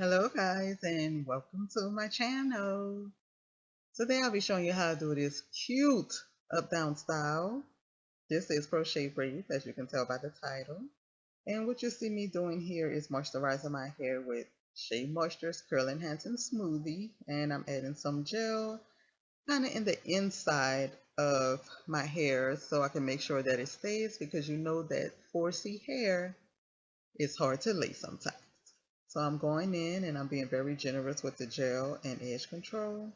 Hello guys and welcome to my channel. Today I'll be showing you how to do this cute up down style. This is Crochet Braids, as you can tell by the title. And what you see me doing here is moisturizing my hair with Shea Moisture's Curl Enhancing Smoothie, and I'm adding some gel kind of in the inside of my hair so I can make sure that it stays, because you know that 4C hair is hard to lay sometimes. So I'm going in and I'm being very generous with the gel and edge control.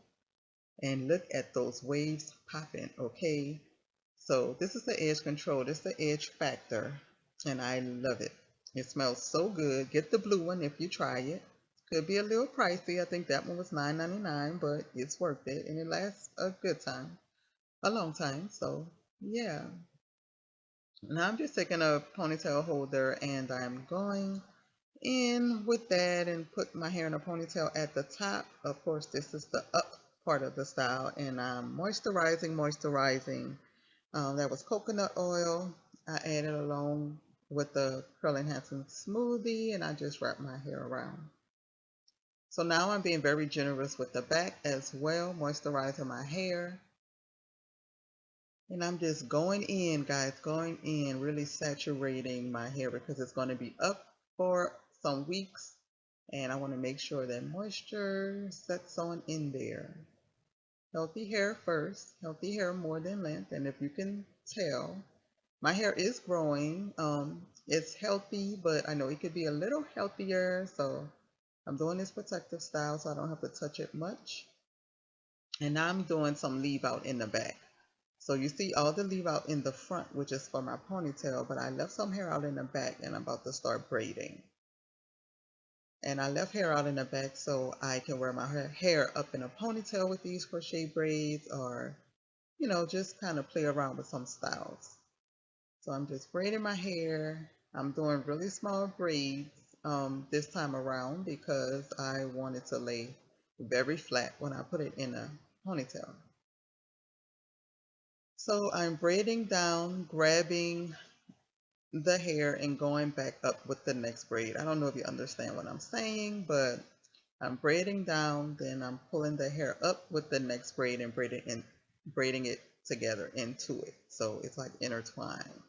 And look at those waves popping, okay? So this is the edge control. This is the edge factor. And I love it. It smells so good. Get the blue one if you try it. Could be a little pricey. I think that one was $9.99, but it's worth it. And it lasts a good time. A long time. So yeah. Now I'm just taking a ponytail holder and I'm going in with that and put my hair in a ponytail at the top. Of course, this is the up part of the style, and I'm moisturizing. That was coconut oil. I added along with the curl enhancing smoothie, and I just wrap my hair around. So now I'm being very generous with the back as well, moisturizing my hair. And I'm just going in, guys, going in, really saturating my hair because it's going to be up for some weeks. And I want to make sure that moisture sets on in there. Healthy hair first, healthy hair more than length. And if you can tell, my hair is growing. It's healthy, but I know it could be a little healthier. So I'm doing this protective style so I don't have to touch it much. And now I'm doing some leave out in the back. So you see all the leave out in the front, which is for my ponytail, but I left some hair out in the back and I'm about to start braiding. And I left hair out in the back so I can wear my hair up in a ponytail with these crochet braids, or, just kind of play around with some styles. So I'm just braiding my hair. I'm doing really small braids this time around because I wanted to lay very flat when I put it in a ponytail. So I'm braiding down, grabbing the hair and going back up with the next braid. I don't know if you understand what I'm saying, but I'm braiding down, then I'm pulling the hair up with the next braid and braiding it together into it. So it's like intertwined.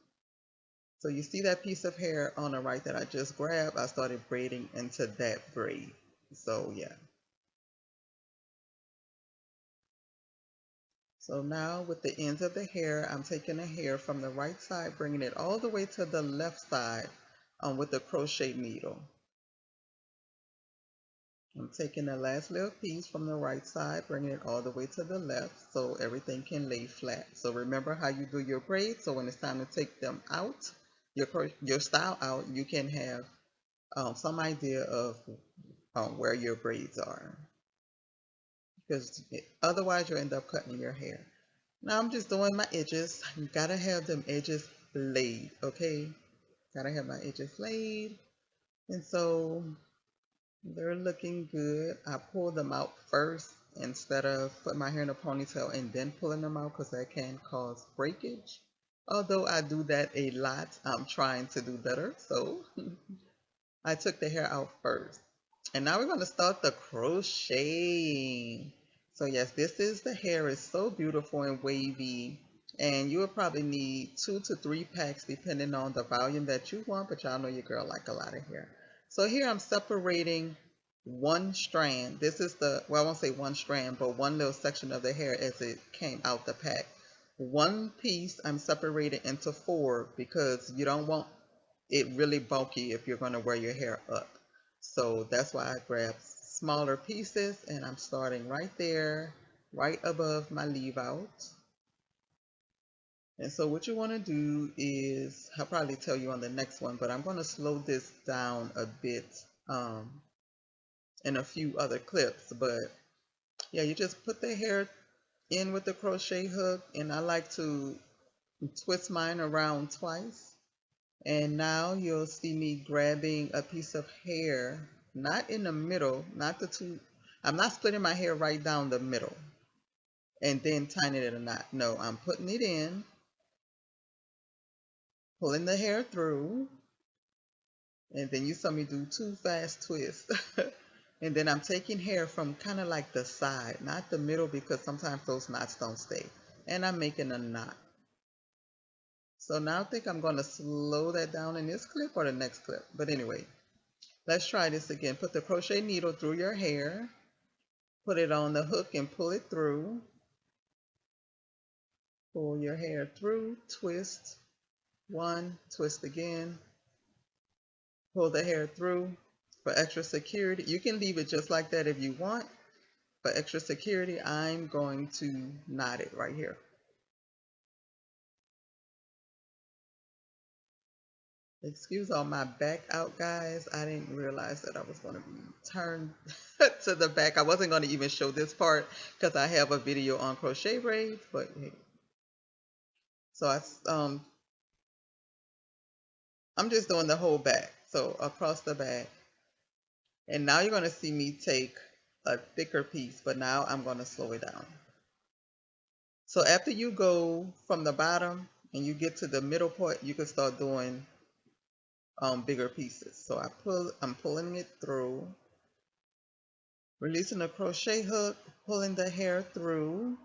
So you see that piece of hair on the right that I just grabbed, I started braiding into that braid. So yeah. So now with the ends of the hair, I'm taking the hair from the right side, bringing it all the way to the left side with the crochet needle. I'm taking the last little piece from the right side, bringing it all the way to the left so everything can lay flat. So remember how you do your braids. So when it's time to take them out, your style out, you can have some idea of where your braids are. Because otherwise you'll end up cutting your hair. Now I'm just doing my edges. You gotta have them edges laid, okay? Gotta have my edges laid. And so they're looking good. I pull them out first instead of putting my hair in a ponytail and then pulling them out, because that can cause breakage. Although I do that a lot, I'm trying to do better. So I took the hair out first. And now we're going to start the crocheting. So yes, this is the hair. It's so beautiful and wavy. And you will probably need 2 to 3 packs depending on the volume that you want. But y'all know your girl like a lot of hair. So here I'm separating one strand. This is well, I won't say one strand, but one little section of the hair as it came out the pack. One piece I'm separating into 4 because you don't want it really bulky if you're going to wear your hair up. So that's why I grabbed smaller pieces, and I'm starting right there, right above my leave out. And so what you want to do is, I'll probably tell you on the next one, but I'm going to slow this down a bit in a few other clips. But yeah, you just put the hair in with the crochet hook, and I like to twist mine around twice. And now you'll see me grabbing a piece of hair, not in the middle, not the two. I'm not splitting my hair right down the middle and then tying it in a knot. No, I'm putting it in, pulling the hair through, and then you saw me do 2 fast twists. And then I'm taking hair from kind of like the side, not the middle, because sometimes those knots don't stay. And I'm making a knot. So now I think I'm going to slow that down in this clip or the next clip. But anyway, let's try this again. Put the crochet needle through your hair. Put it on the hook and pull it through. Pull your hair through, twist. One, twist again. Pull the hair through. For extra security, you can leave it just like that if you want. For extra security, I'm going to knot it right here. Excuse all my back out, guys. I didn't realize that I was going to be turned to the back. I wasn't going to even show this part because I have a video on crochet braids, but hey. So I'm just doing the whole back. So across the back. And now you're going to see me take a thicker piece, but now I'm going to slow it down. So after you go from the bottom and you get to the middle part, you can start doing bigger pieces. So I'm pulling it through, releasing the crochet hook, pulling the hair through.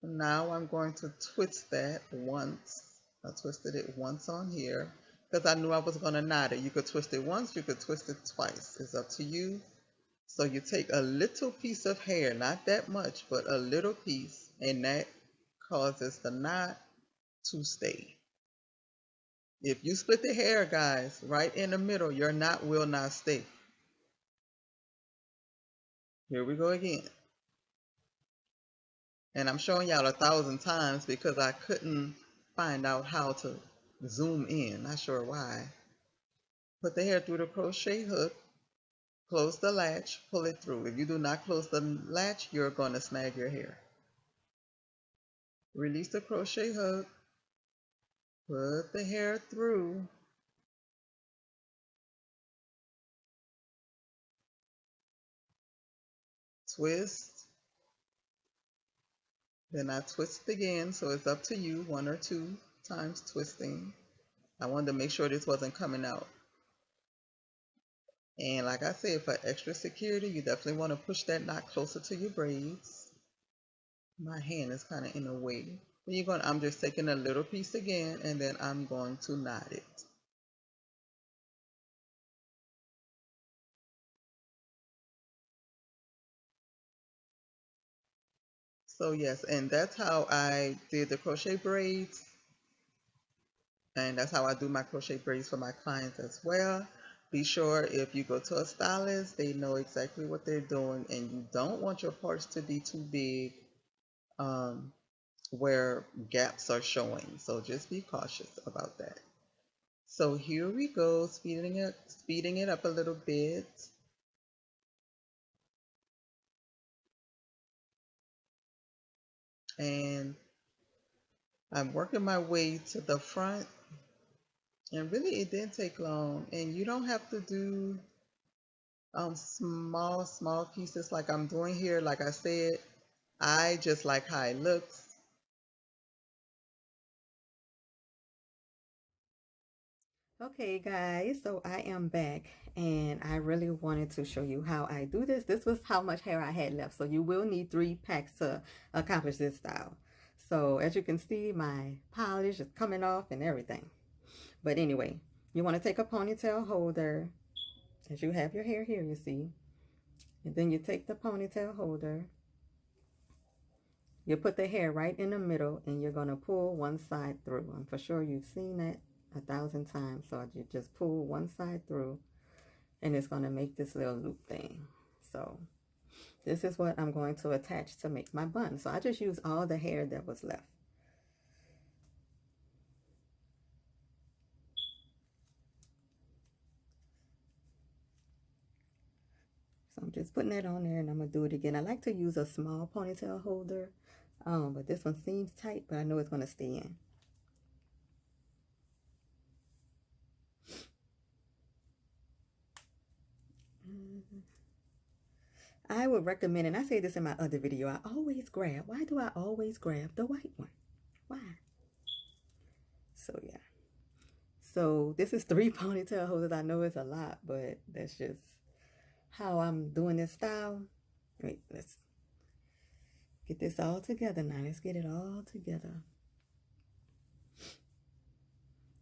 Now I'm going to twist that once. I twisted it once on here because I knew I was going to knot it. You could twist it once, you could twist it twice. It's up to you. So you take a little piece of hair, not that much, but a little piece, and that causes the knot to stay. If you split the hair, guys, right in the middle, your knot will not stay. Here we go again. And I'm showing y'all 1,000 times because I couldn't find out how to zoom in. Not sure why. Put the hair through the crochet hook, close the latch, pull it through. If you do not close the latch, you're going to snag your hair. Release the crochet hook, put the hair through, twist, then I twist again, so it's up to you, 1 or 2 times twisting. I wanted to make sure this wasn't coming out. And like I said, for extra security, you definitely want to push that knot closer to your braids. My hand is kind of in the way. But I'm just taking a little piece again, and then I'm going to knot it. So yes, and that's how I did the crochet braids. And that's how I do my crochet braids for my clients as well. Be sure if you go to a stylist, they know exactly what they're doing, and you don't want your parts to be too big where gaps are showing. So just be cautious about that. So here we go, speeding it up a little bit. And I'm working my way to the front. And really it didn't take long. And you don't have to do small pieces like I'm doing here. Like I said, I just like how it looks. Okay guys, so I am back and I really wanted to show you how I do this. This was how much hair I had left. So you will need 3 packs to accomplish this style. So as you can see, my polish is coming off and everything. But anyway, you want to take a ponytail holder as you have your hair here, you see. And then you take the ponytail holder. You put the hair right in the middle and you're going to pull one side through. I'm for sure you've seen that 1,000 times. So you just pull one side through and it's going to make this little loop thing. So this is what I'm going to attach to make my bun. So I just used all the hair that was left. So I'm just putting that on there and I'm going to do it again. I like to use a small ponytail holder, but this one seems tight, but I know it's going to stay in. I would recommend, and I say this in my other video, I always grab. Why do I always grab the white one? Why? So yeah. So this is 3 ponytail holders. I know it's a lot, but that's just how I'm doing this style. Wait, let's get this all together now. Let's get it all together.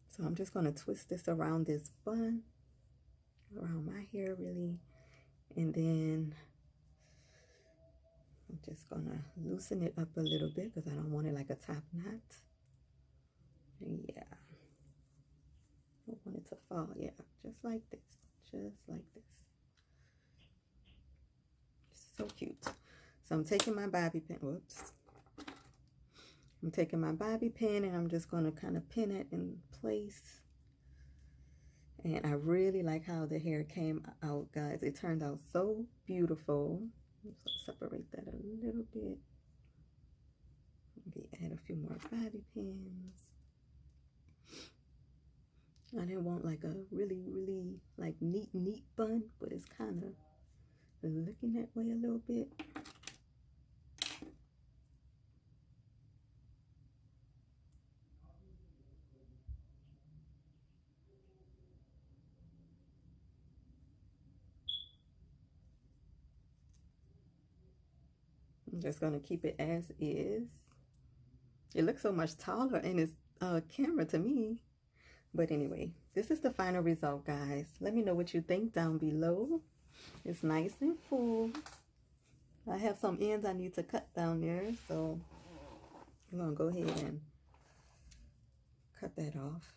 So I'm just going to twist this around this bun, around my hair really, and then I'm just going to loosen it up a little bit because I don't want it like a top knot. Yeah. I don't want it to fall. Yeah, just like this. Just like this. So cute. So I'm taking my bobby pin. Whoops. I'm taking my bobby pin and I'm just going to kind of pin it in place. And I really like how the hair came out, guys. It turned out so beautiful. Let's separate that a little bit. Maybe add a few more bobby pins. I didn't want like a really like neat bun, but it's kind of looking that way a little bit. I'm just going to keep it as is. It looks so much taller in this camera to me. But anyway, this is the final result, guys. Let me know what you think down below. It's nice and full. I have some ends I need to cut down there, so I'm going to go ahead and cut that off.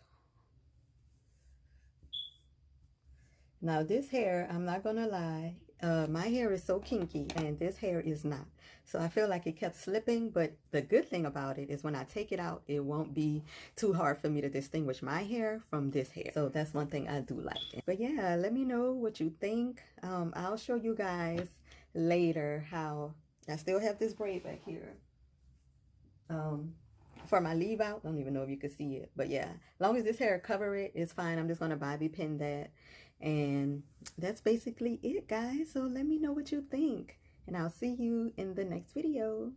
Now this hair, I'm not going to lie, my hair is so kinky and this hair is not. So I feel like it kept slipping, but the good thing about it is when I take it out, it won't be too hard for me to distinguish my hair from this hair. So that's one thing I do like. But yeah, let me know what you think. I'll show you guys later how I still have this braid back here. For my leave out, I don't even know if you can see it, but yeah, as long as this hair cover it, it's fine. I'm just going to bobby pin that. And that's basically it, guys. So let me know what you think. And I'll see you in the next video.